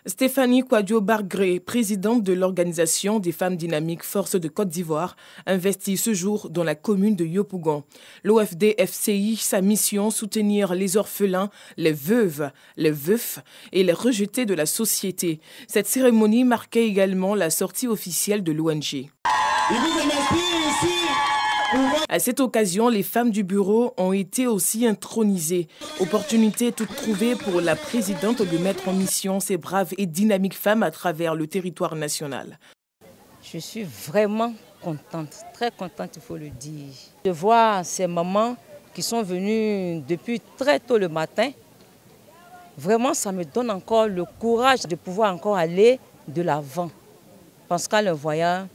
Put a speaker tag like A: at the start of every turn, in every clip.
A: Stéphanie Kouadio-Bargré, présidente de l'organisation des femmes dynamiques Force de Côte d'Ivoire, investit ce jour dans la commune de Yopougon. L'OFD-FCI, sa mission, soutenir les orphelins, les veuves, les veufs et les rejetés de la société. Cette cérémonie marquait également la sortie officielle de l'ONG. À cette occasion, les femmes du bureau ont été aussi intronisées. Opportunité toute trouvée pour la présidente de mettre en mission ces braves et dynamiques femmes à travers le territoire national.
B: Je suis vraiment contente, très contente, il faut le dire, de voir ces mamans qui sont venues depuis très tôt le matin. Vraiment, ça me donne encore le courage de pouvoir encore aller de l'avant. Parce qu'à le voyant,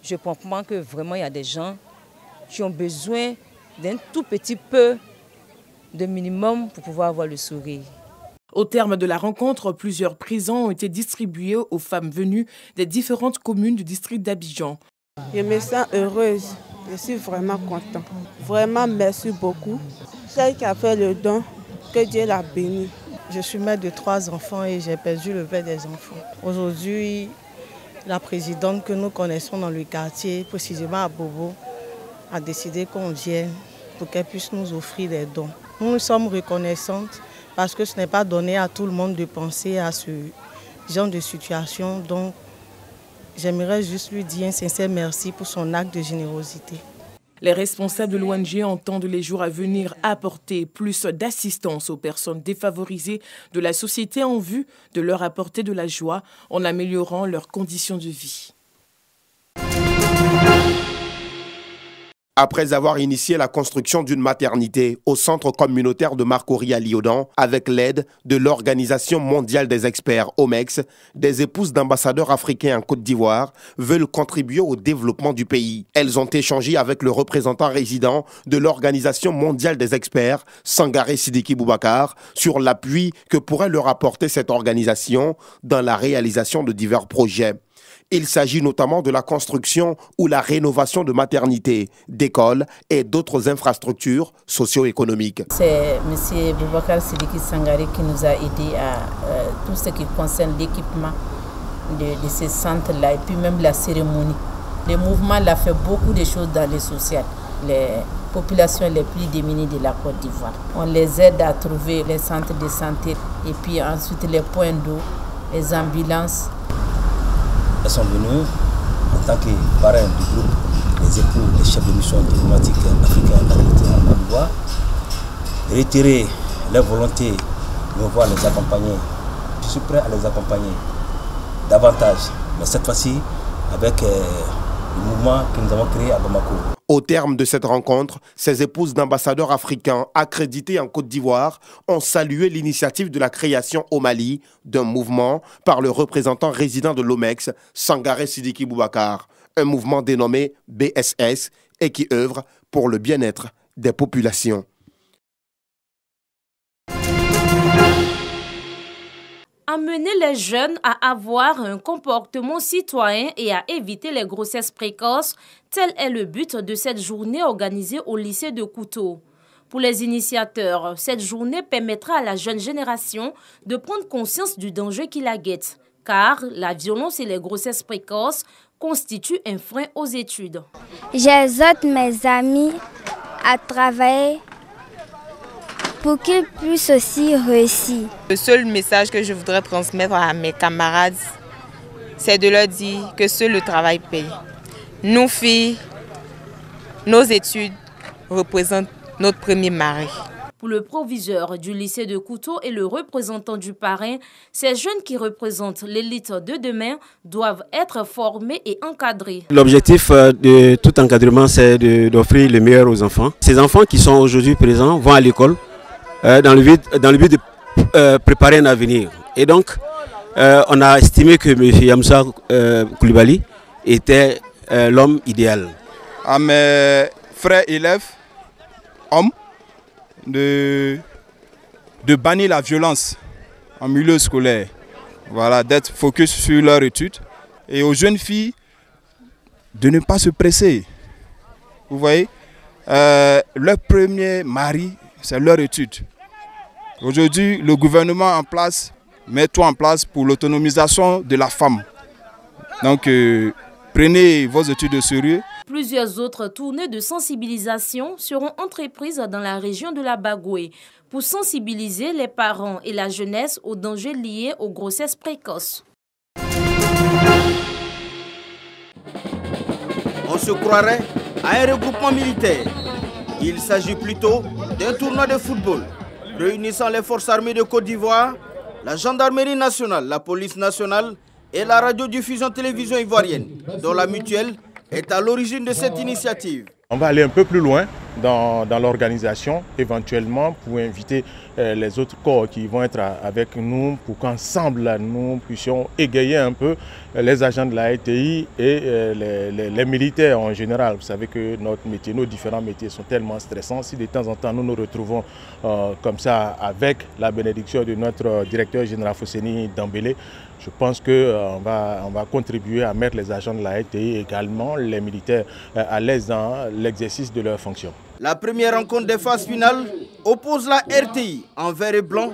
B: je comprends que vraiment il y a des gens qui ont besoin d'un tout petit peu de minimum pour pouvoir avoir le sourire.
A: Au terme de la rencontre, plusieurs prisons ont été distribués aux femmes venues des différentes communes du district d'Abidjan.
C: Je me sens heureuse, je suis vraiment contente. Vraiment merci beaucoup. Celle qui a fait le don, que Dieu la bénisse.
D: Je suis mère de 3 enfants et j'ai perdu le père des enfants. Aujourd'hui, la présidente que nous connaissons dans le quartier, précisément à Bobo, a décidé qu'on vienne pour qu'elle puisse nous offrir des dons. Nous sommes reconnaissantes parce que ce n'est pas donné à tout le monde de penser à ce genre de situation. Donc, j'aimerais juste lui dire un sincère merci pour son acte de générosité.
A: Les responsables de l'ONG entendent les jours à venir apporter plus d'assistance aux personnes défavorisées de la société en vue de leur apporter de la joie en améliorant leurs conditions de vie.
E: Après avoir initié la construction d'une maternité au centre communautaire de Marcory à Lyodan, avec l'aide de l'Organisation mondiale des experts OMEX, des épouses d'ambassadeurs africains en Côte d'Ivoire veulent contribuer au développement du pays. Elles ont échangé avec le représentant résident de l'Organisation mondiale des experts, Sangaré Sidiki Boubacar, sur l'appui que pourrait leur apporter cette organisation dans la réalisation de divers projets. Il s'agit notamment de la construction ou la rénovation de maternités, d'écoles et d'autres infrastructures socio-économiques.
B: C'est M. Boubacar Sidiki Sangaré qui nous a aidés à tout ce qui concerne l'équipement de ces centres-là et puis même la cérémonie. Le mouvement a fait beaucoup de choses dans le social. Les populations les plus démunies de la Côte d'Ivoire. On les aide à trouver les centres de santé et puis ensuite les points d'eau, les ambulances.
F: Elles sont venues en tant que parrain du groupe des époux des chefs de mission diplomatique africains en Côte d'Ivoire, réitérer leur volonté de pouvoir les accompagner. Je suis prêt à les accompagner davantage, mais cette fois-ci avec le mouvement que nous avons créé à Bamako.
E: Au terme de cette rencontre, ces épouses d'ambassadeurs africains accrédités en Côte d'Ivoire ont salué l'initiative de la création au Mali d'un mouvement par le représentant résident de l'OMEX, Sangaré Sidiki Boubacar, un mouvement dénommé BSS et qui œuvre pour le bien-être des populations.
G: Amener les jeunes à avoir un comportement citoyen et à éviter les grossesses précoces, tel est le but de cette journée organisée au lycée de Kouto. Pour les initiateurs, cette journée permettra à la jeune génération de prendre conscience du danger qui la guette, car la violence et les grossesses précoces constituent un frein aux études.
H: J'exhorte mes amis à travailler pour qu'ils puissent aussi réussir.
I: Le seul message que je voudrais transmettre à mes camarades, c'est de leur dire que seul le travail paye. Nous filles, nos études représentent notre premier mari.
G: Pour le proviseur du lycée de Kouto et le représentant du parrain, ces jeunes qui représentent l'élite de demain doivent être formés et encadrés.
J: L'objectif de tout encadrement, c'est d'offrir le meilleur aux enfants. Ces enfants qui sont aujourd'hui présents vont à l'école dans le but de préparer un avenir. Et donc, on a estimé que M. Yamsa Koulibaly était l'homme idéal.
K: À mes frères élèves, hommes, de bannir la violence en milieu scolaire, voilà, d'être focus sur leur étude, et aux jeunes filles de ne pas se presser. Vous voyez, leur premier mari, c'est leur étude. Aujourd'hui, le gouvernement met tout en place pour l'autonomisation de la femme. Donc, prenez vos études de sérieux.
G: Plusieurs autres tournées de sensibilisation seront entreprises dans la région de la Bagoué pour sensibiliser les parents et la jeunesse aux dangers liés aux grossesses précoces.
L: On se croirait à un regroupement militaire. Il s'agit plutôt d'un tournoi de football réunissant les forces armées de Côte d'Ivoire, la gendarmerie nationale, la police nationale et la radiodiffusion télévision ivoirienne, dont la mutuelle est à l'origine de cette initiative.
M: On va aller un peu plus loin dans l'organisation, éventuellement pour inviter les autres corps qui vont être avec nous pour qu'ensemble nous puissions égayer un peu les agents de la RTI et les militaires en général. Vous savez que notre métier, nos différents métiers sont tellement stressants. Si de temps en temps nous nous retrouvons comme ça avec la bénédiction de notre directeur général Fosseni Dambélé, je pense qu'on va contribuer à mettre les agents de la RTI et également les militaires à l'aise dans l'exercice de leurs fonctions.
L: La première rencontre des phases finales oppose la RTI en vert et blanc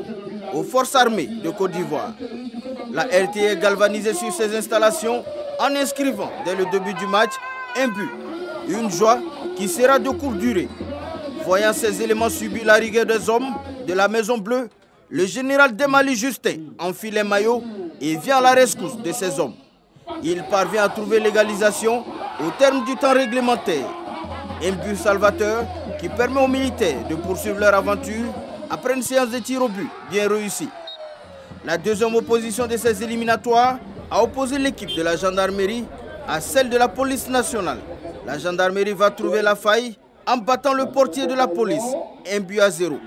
L: aux forces armées de Côte d'Ivoire. La RTI est galvanisée sur ses installations en inscrivant dès le début du match un but. Une joie qui sera de courte durée. Voyant ces éléments subir la rigueur des hommes de la Maison Bleue, le général Demali Justin enfile les maillots et vient à la rescousse de ces hommes. Il parvient à trouver l'égalisation au terme du temps réglementaire. Un but salvateur qui permet aux militaires de poursuivre leur aventure après une séance de tir au but bien réussie. La deuxième opposition de ces éliminatoires a opposé l'équipe de la gendarmerie à celle de la police nationale. La gendarmerie va trouver la faille en battant le portier de la police, 1-0.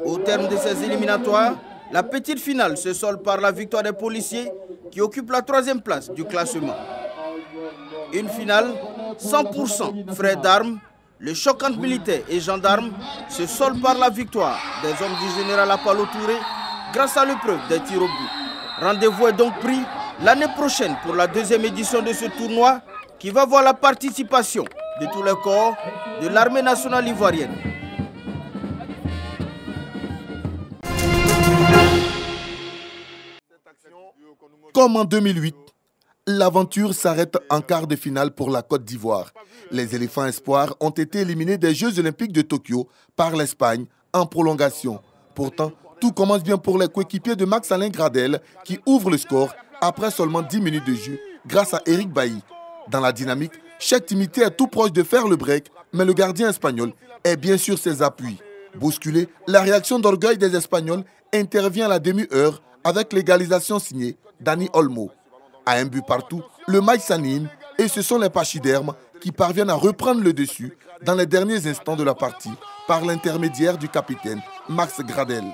L: Au terme de ces éliminatoires, la petite finale se solde par la victoire des policiers qui occupent la 3e place du classement. Une finale 100% frais d'armes. Le choc entre militaires et gendarmes se solde par la victoire des hommes du général Apollo Touré grâce à l'épreuve des tirs au but. Rendez-vous est donc pris l'année prochaine pour la 2e édition de ce tournoi qui va voir la participation de tous les corps de l'armée nationale ivoirienne.
N: Comme en 2008, l'aventure s'arrête en quart de finale pour la Côte d'Ivoire. Les éléphants espoirs ont été éliminés des Jeux olympiques de Tokyo par l'Espagne en prolongation. Pourtant, tout commence bien pour les coéquipiers de Max-Alain Gradel qui ouvrent le score après seulement 10 minutes de jeu grâce à Eric Bailly. Dans la dynamique, chaque timidité est tout proche de faire le break, mais le gardien espagnol est bien sur ses appuis. Bousculé, la réaction d'orgueil des Espagnols intervient à la demi-heure avec l'égalisation signée Dani Olmo. À un but partout, le match s'anime et ce sont les pachydermes qui parviennent à reprendre le dessus dans les derniers instants de la partie par l'intermédiaire du capitaine Max Gradel.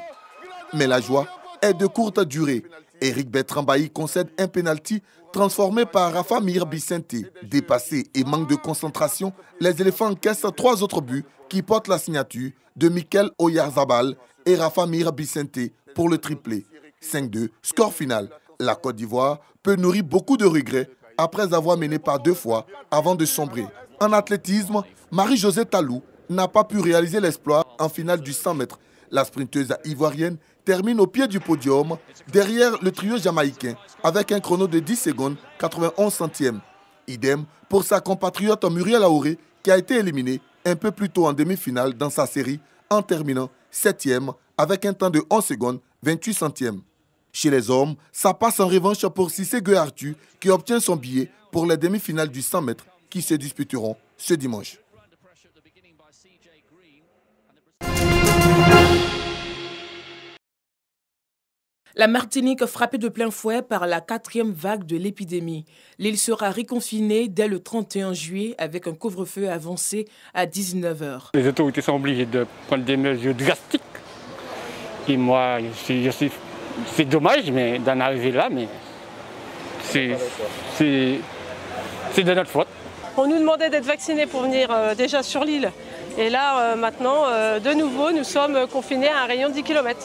N: Mais la joie est de courte durée. Eric Bertrand Bailly concède un pénalty transformé par Rafa Mir Bicente. Dépassé et manque de concentration, les éléphants encaissent 3 autres buts qui portent la signature de Mikel Oyarzabal et Rafa Mir Bicente pour le triplé. 5-2, score final. La Côte d'Ivoire peut nourrir beaucoup de regrets après avoir mené par 2 fois avant de sombrer. En athlétisme, Marie-Josée Talou n'a pas pu réaliser l'exploit en finale du 100 mètres. La sprinteuse ivoirienne termine au pied du podium derrière le trio jamaïcain avec un chrono de 10 secondes 91 centièmes. Idem pour sa compatriote Muriel Aouré qui a été éliminée un peu plus tôt en demi-finale dans sa série en terminant 7e avec un temps de 11 secondes 28 centièmes. Chez les hommes, ça passe en revanche pour Cissé Gueux-Arthur qui obtient son billet pour les demi-finales du 100 mètres qui se disputeront ce dimanche.
A: La Martinique frappée de plein fouet par la 4e vague de l'épidémie. L'île sera reconfinée dès le 31 juillet avec un couvre-feu avancé à 19 h.
O: Les autorités sont obligées de prendre des mesures drastiques. Et moi, c'est dommage mais d'en arriver là, mais c'est de notre faute.
P: On nous demandait d'être vaccinés pour venir déjà sur l'île. Et là, maintenant, de nouveau, nous sommes confinés à un rayon de 10 km.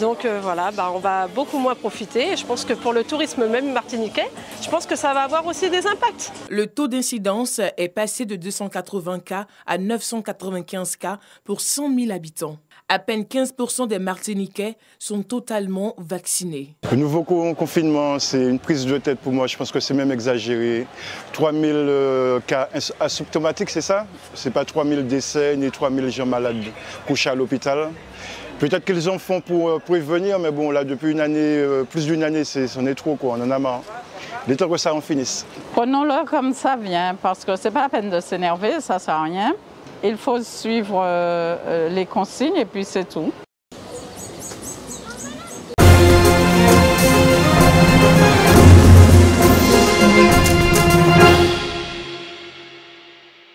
P: Donc voilà, on va beaucoup moins profiter. Et je pense que pour le tourisme même martiniquais, je pense que ça va avoir aussi des impacts.
A: Le taux d'incidence est passé de 280 cas à 995 cas pour 100 000 habitants. À peine 15% des Martiniquais sont totalement vaccinés.
Q: Le nouveau confinement, c'est une prise de tête pour moi. Je pense que c'est même exagéré. 3000 cas asymptomatiques, c'est ça? C'est pas 3000 décès ni 3000 gens malades couchés à l'hôpital. Peut-être qu'ils en font pour prévenir, mais bon, là, depuis une année, plus d'une année, c'en est trop, quoi. On en a marre. Il est temps que ça en finisse.
R: Prenons-le comme ça vient, parce que c'est pas la peine de s'énerver, ça sert à rien. Il faut suivre les consignes et puis c'est tout.